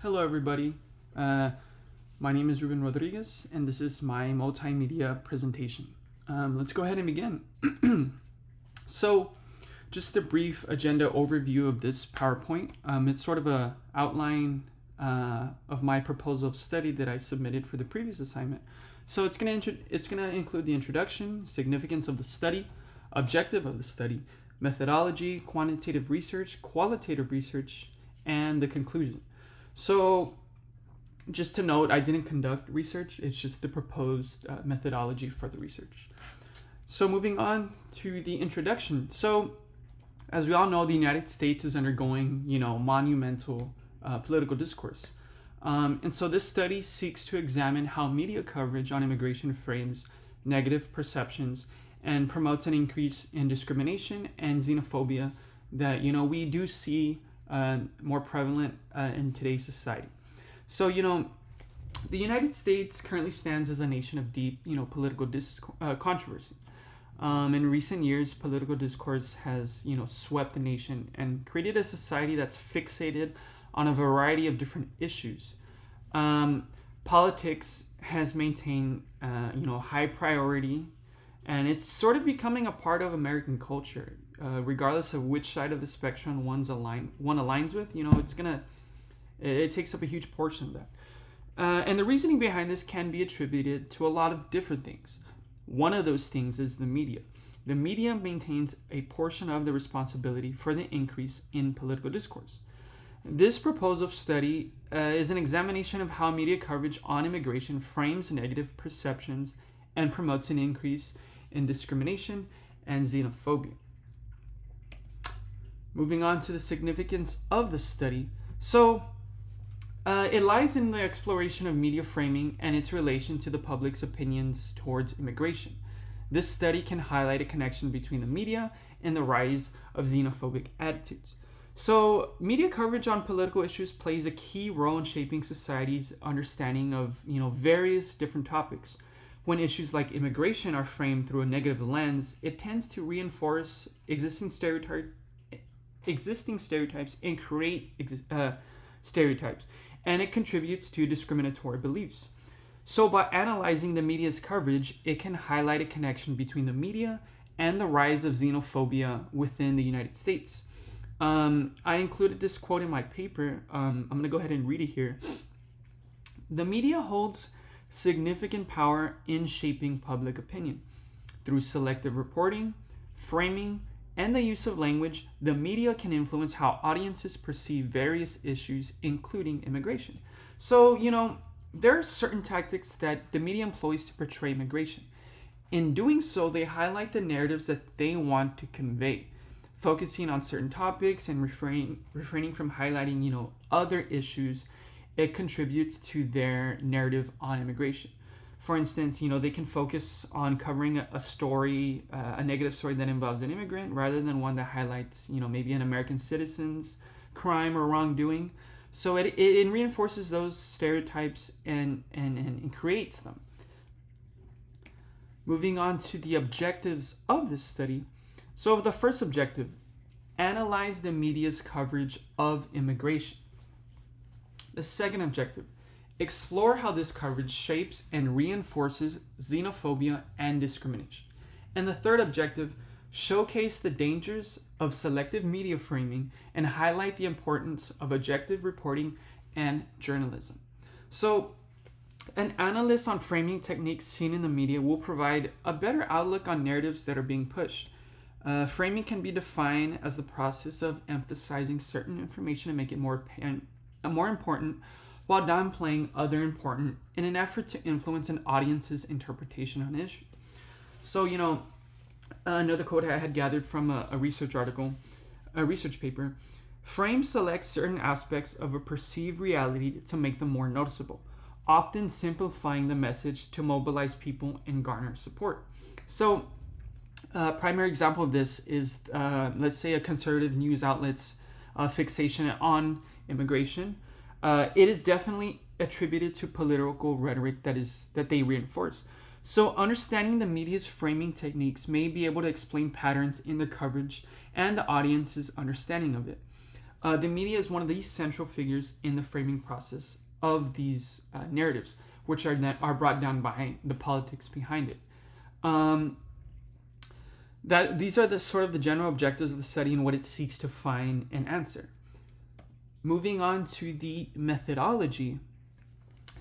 Hello, everybody. Uh, my name is Reuben Rodriguez, and this is my multimedia presentation. Let's go ahead and begin. So, just a brief agenda overview of this PowerPoint. It's sort of a outline of my proposal of study that I submitted for the previous assignment. So it's gonna include the introduction, significance of the study, objective of the study, methodology, quantitative research, qualitative research, and the conclusion. So, just to note, I didn't conduct research. It's just the proposed methodology for the research. So, moving on to the introduction. So, as we all know, the United States is undergoing, monumental political discourse. And so this study seeks to examine how media coverage on immigration frames negative perceptions and promotes an increase in discrimination and xenophobia that, we do see more prevalent in today's society. So, the United States currently stands as a nation of deep, political controversy. In recent years, political discourse has, swept the nation and created a society that's fixated on a variety of different issues. Politics has maintained, high priority, and it's sort of becoming a part of American culture. Regardless of which side of the spectrum one aligns with, it takes up a huge portion of that. And the reasoning behind this can be attributed to a lot of different things. One of those things is the media. The media maintains a portion of the responsibility for the increase in political discourse. This proposal study is an examination of how media coverage on immigration frames negative perceptions and promotes an increase in discrimination and xenophobia. Moving on to the significance of the study. So, it lies in the exploration of media framing and its relation to the public's opinions towards immigration. This study can highlight a connection between the media and the rise of xenophobic attitudes. So, media coverage on political issues plays a key role in shaping society's understanding of, various different topics. When issues like immigration are framed through a negative lens, it tends to reinforce existing stereotypes and create stereotypes, and it contributes to discriminatory beliefs. So by analyzing the media's coverage, it can highlight a connection between the media and the rise of xenophobia within the United States. I included this quote in my paper. I'm going to go ahead and read it here. The media holds significant power in shaping public opinion. Through selective reporting, framing, and the use of language, the media can influence how audiences perceive various issues, including immigration. So, there are certain tactics that the media employs to portray immigration. In doing so, they highlight the narratives that they want to convey, focusing on certain topics and refraining from highlighting, other issues. It contributes to their narrative on immigration. For instance, they can focus on covering a story, a negative story that involves an immigrant, rather than one that highlights, maybe an American citizen's crime or wrongdoing. So it reinforces those stereotypes and creates them. Moving on to the objectives of this study. So the first objective, analyze the media's coverage of immigration. The second objective, explore how this coverage shapes and reinforces xenophobia and discrimination. And the third objective, showcase the dangers of selective media framing and highlight the importance of objective reporting and journalism. So, an analyst on framing techniques seen in the media will provide a better outlook on narratives that are being pushed. Framing can be defined as the process of emphasizing certain information to make it more important, while downplaying other important in an effort to influence an audience's interpretation on an issue. So, another quote I had gathered from a research paper, frame selects certain aspects of a perceived reality to make them more noticeable, often simplifying the message to mobilize people and garner support. So, a primary example of this is, let's say, a conservative news outlet's fixation on immigration. It is definitely attributed to political rhetoric that they reinforce. So understanding the media's framing techniques may be able to explain patterns in the coverage and the audience's understanding of it. The media is one of the central figures in the framing process of these narratives, which are brought down by the politics behind it. That these are the sort of the general objectives of the study and what it seeks to find and answer. Moving on to the methodology.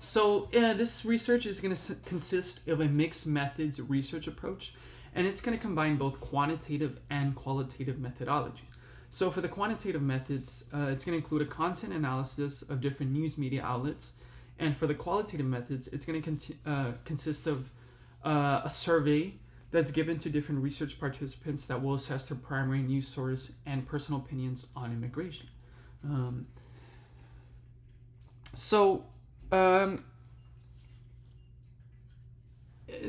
So this research is going to consist of a mixed methods research approach, and it's going to combine both quantitative and qualitative methodology. So for the quantitative methods, it's going to include a content analysis of different news media outlets, and for the qualitative methods, it's going to consist of a survey that's given to different research participants that will assess their primary news source and personal opinions on immigration.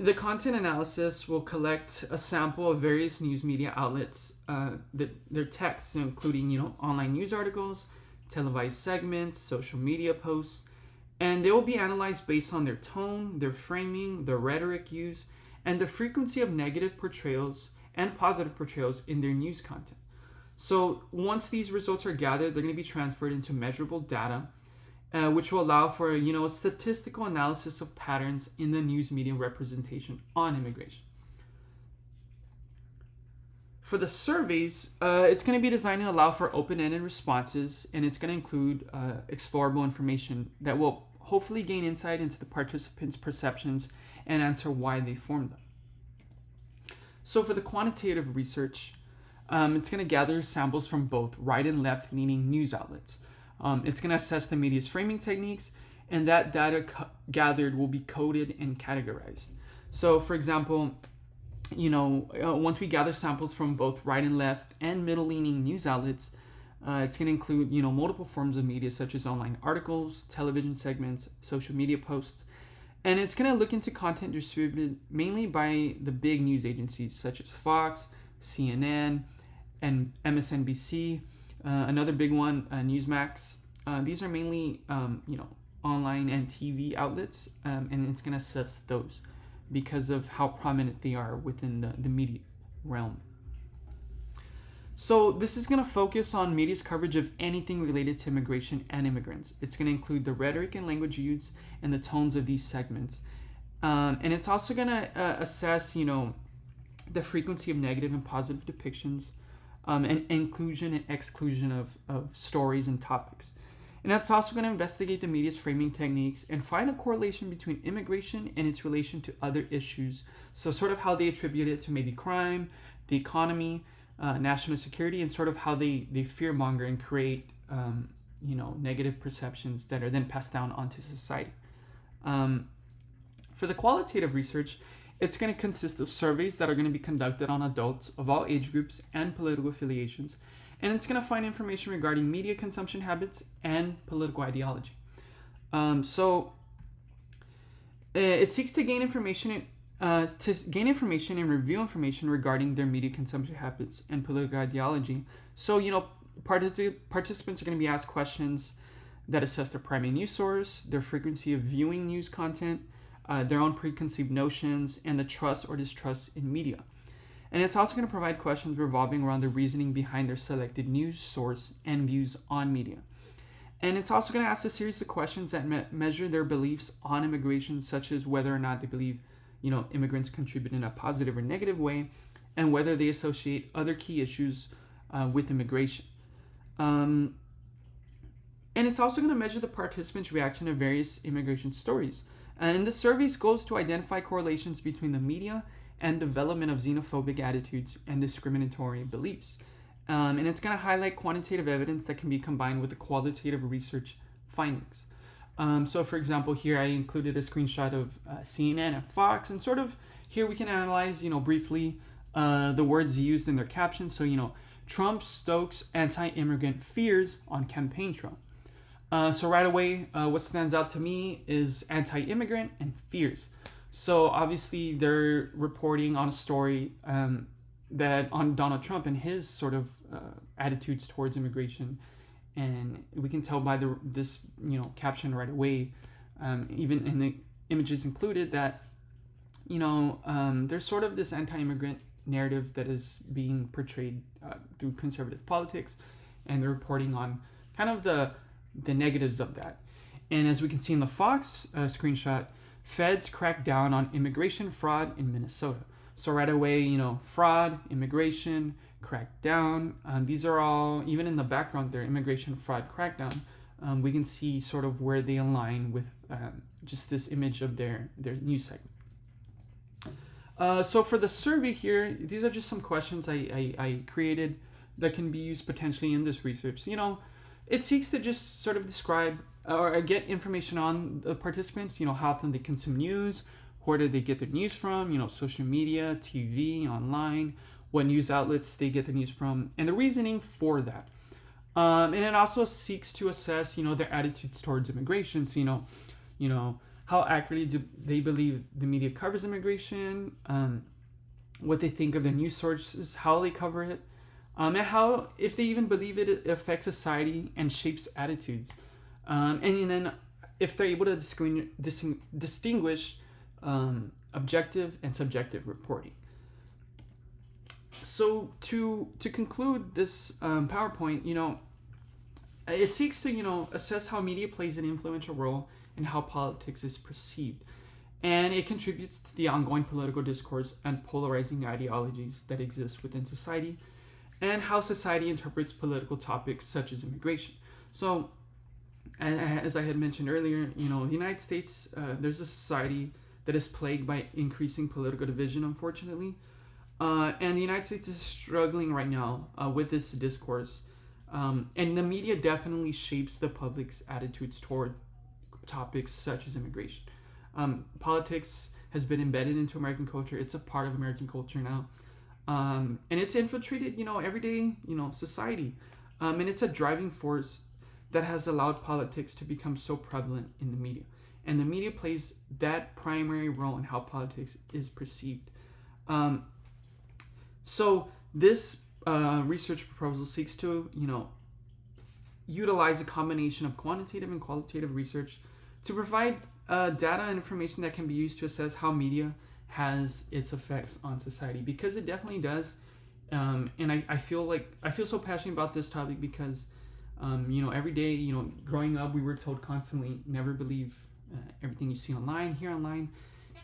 The content analysis will collect a sample of various news media outlets, their texts, including online news articles, televised segments, social media posts, and they will be analyzed based on their tone, their framing, the rhetoric used, and the frequency of negative portrayals and positive portrayals in their news content. So once these results are gathered, they're going to be transferred into measurable data, which will allow for a statistical analysis of patterns in the news media representation on immigration. For the surveys, it's going to be designed to allow for open-ended responses, and it's going to include explorable information that will hopefully gain insight into the participants' perceptions and answer why they formed them. So for the quantitative research, it's going to gather samples from both right and left-leaning news outlets. It's going to assess the media's framing techniques, and that data gathered will be coded and categorized. So, for example, once we gather samples from both right and left and middle-leaning news outlets, it's going to include, multiple forms of media such as online articles, television segments, social media posts, and it's going to look into content distributed mainly by the big news agencies such as Fox, CNN, and MSNBC. Another big one, Newsmax. These are mainly, online and TV outlets, and it's going to assess those because of how prominent they are within the media realm. So this is going to focus on media's coverage of anything related to immigration and immigrants. It's going to include the rhetoric and language used and the tones of these segments. And it's also going to assess, the frequency of negative and positive depictions, and inclusion and exclusion of stories and topics. And that's also going to investigate the media's framing techniques and find a correlation between immigration and its relation to other issues. So sort of how they attribute it to maybe crime, the economy, national security, and sort of how they fearmonger and create negative perceptions that are then passed down onto society. For the qualitative research, it's going to consist of surveys that are going to be conducted on adults of all age groups and political affiliations, and it's going to find information regarding media consumption habits and political ideology. It seeks to gain information and review information regarding their media consumption habits and political ideology. So, participants are going to be asked questions that assess their primary news source, their frequency of viewing news content, their own preconceived notions, and the trust or distrust in media. And it's also going to provide questions revolving around the reasoning behind their selected news source and views on media. And it's also going to ask a series of questions that measure their beliefs on immigration, such as whether or not they believe, immigrants contribute in a positive or negative way, and whether they associate other key issues with immigration. And it's also going to measure the participants' reaction to various immigration stories. And the survey's goal is to identify correlations between the media and development of xenophobic attitudes and discriminatory beliefs. And it's going to highlight quantitative evidence that can be combined with the qualitative research findings. So for example, here I included a screenshot of CNN and Fox, and sort of here we can analyze, briefly the words used in their captions. So, Trump stokes anti-immigrant fears on campaign trail. So right away, what stands out to me is anti-immigrant and fears. So obviously they're reporting on a story that on Donald Trump and his sort of attitudes towards immigration, and we can tell by this caption right away, even in the images included, that there's sort of this anti-immigrant narrative that is being portrayed through conservative politics, and they're reporting on kind of the negatives of that. And as we can see in the Fox screenshot, feds crack down on immigration fraud in Minnesota. So right away, fraud, immigration, crackdown. These are all, even in the background there, immigration fraud crackdown. We can see sort of where they align with just this image of their news segment. So for the survey here, these are just some questions I created that can be used potentially in this research. It seeks to just sort of describe or get information on the participants, how often they consume news, where do they get their news from, social media, TV, online, what news outlets they get the news from, and the reasoning for that. And it also seeks to assess, their attitudes towards immigration. So, how accurately do they believe the media covers immigration, what they think of their news sources, how they cover it, and how, if they even believe it affects society and shapes attitudes. And then if they're able to distinguish objective and subjective reporting. So to conclude this PowerPoint, it seeks to, assess how media plays an influential role in how politics is perceived. And it contributes to the ongoing political discourse and polarizing ideologies that exist within society, and how society interprets political topics such as immigration. So, as I had mentioned earlier, the United States, there's a society that is plagued by increasing political division, unfortunately. And the United States is struggling right now with this discourse. And the media definitely shapes the public's attitudes toward topics such as immigration. Politics has been embedded into American culture. It's a part of American culture now. And it's infiltrated, everyday, society. And it's a driving force that has allowed politics to become so prevalent in the media. And the media plays that primary role in how politics is perceived. So this research proposal seeks to, utilize a combination of quantitative and qualitative research to provide data and information that can be used to assess how media has its effects on society, because it definitely does. And I feel so passionate about this topic because, every day, growing up, we were told constantly, never believe everything you see online, hear online.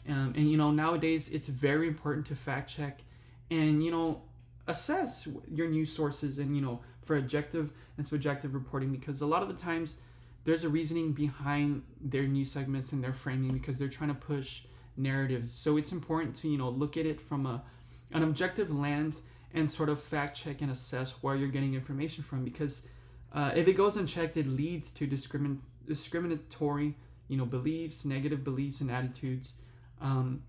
And, nowadays it's very important to fact check and, assess your news sources and, for objective and subjective reporting, because a lot of the times there's a reasoning behind their news segments and their framing because they're trying to push narratives. So it's important to, look at it from an objective lens and sort of fact check and assess where you're getting information from, because if it goes unchecked, it leads to discriminatory, beliefs, negative beliefs and attitudes. And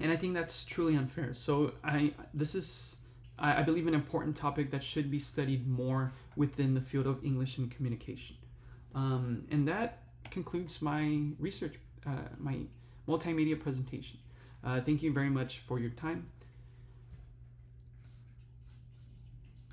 I think that's truly unfair. So this is, I believe, an important topic that should be studied more within the field of English and communication. And that concludes my research, my multimedia presentation. Thank you very much for your time.